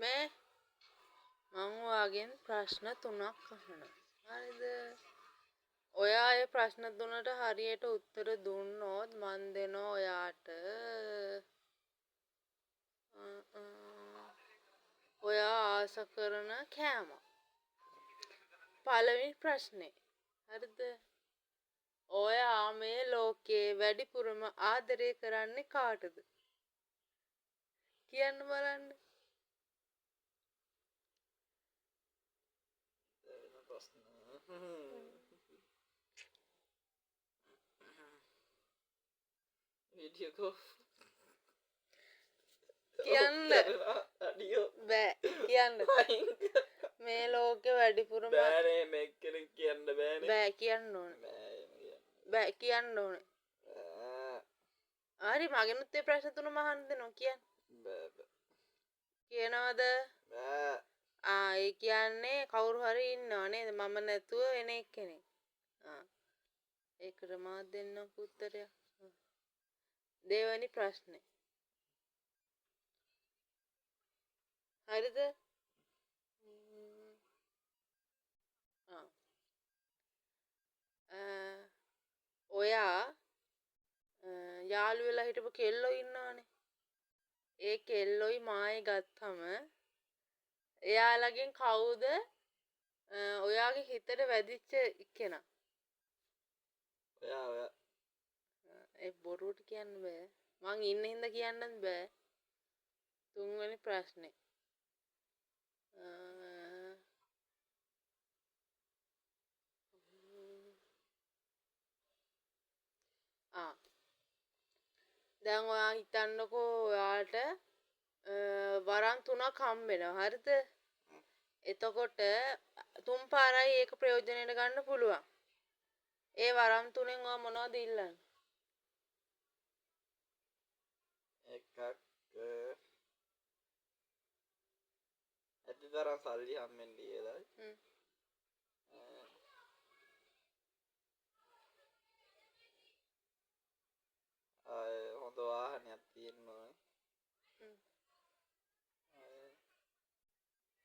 මේ මං ඔයාගෙන් ප්‍රශ්න 3ක් අහනවා. හරිද? ඔයා ඒ ප්‍රශ්න 3ට හරියට උත්තර දුන්නොත් මං දෙනවා ඔයාට ඔයා ආස කරන කෑම. පළවෙනි ප්‍රශ්නේ. හරිද? ඔයා මේ ලෝකේ වැඩිපුරම ආදරය කරන්නේ කාටද? කියන්න බලන්න. Video call. කියන්න බෑ කියන්න මේ ලෝකේ වැඩිපුරම බෑනේ මේක කියන්න බෑනේ බෑ කියන්න ඕනේ බෑ කියන්න ඕනේ හරි මගෙනුත් ඒ ප්‍රශ්න තුනම අහන්න දෙනවා කියන්න බෑ කියනවද බෑ ඒ කියන්නේ කවුරු හරි ඉන්නව නේද මම නැතුව එන එක්කෙනෙක් ඒකට මා දෙන්නක උත්තරයක් දෙවෙනි ප්‍රශ්නේ හරිද ඔයා යාළු වෙලා හිටපු කෙල්ලෝ ඉන්නවනේ ඒ කෙල්ලොයි මායි ගත්තම එයාලගෙන් කවුද ඔයාගේ හිතට වැදිච්ච කෙනා ඔයා ඒ බොරුවට කියන්න බෑ මං ඉන්න හින්දා කියන්නත් බෑ තුන්වෙනි ප්‍රශ්නේ දැන් ඔයා හිතන්නකෝ ඔයාට වරන් 3ක් හම්බෙනවා හරිද එතකොට තුන් පාරයි ඒක ප්‍රයෝජනෙට ගන්න පුළුවන් ඒ වරම් 3ෙන් ඔයා මොනවද ඉල්ලන්නේ එකක් ඇතිතරම් සල්ලි හම්බෙන්න කියලා හොඳ වාහනයක් තියෙනවා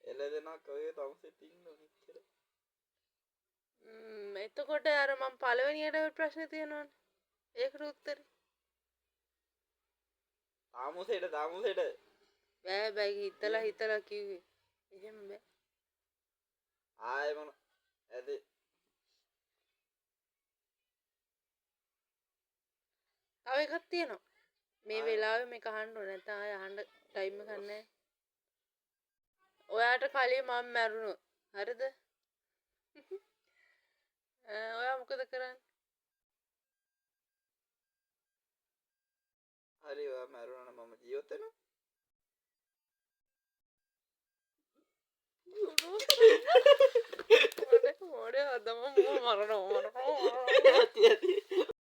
එළදෙනක් වගේ තමසෙත් ඉන්න නිච්චර එතකොට අර මම පළවෙනියට ප්‍රශ්නේ තියෙනවනේ ඒකට උත්තරේ තාමුසෙට බෑ හිතලා කිව්වේ එහෙම බෑ ආයෙ මොන ඇද තව එකක් තියෙනවා මේ වෙලාවේ මේක අහන්න ඕනේ නැත්නම් ආයෙ අහන්න ටයිම් එකක් නැහැ ඔයාට කලින් මම මැරුණොත් හරිද ඔයා මොකද කරන්නේ හරි ඔයා මැරුණා නම් මම ජීවත් වෙනවා මොඩේ අදම මරනවා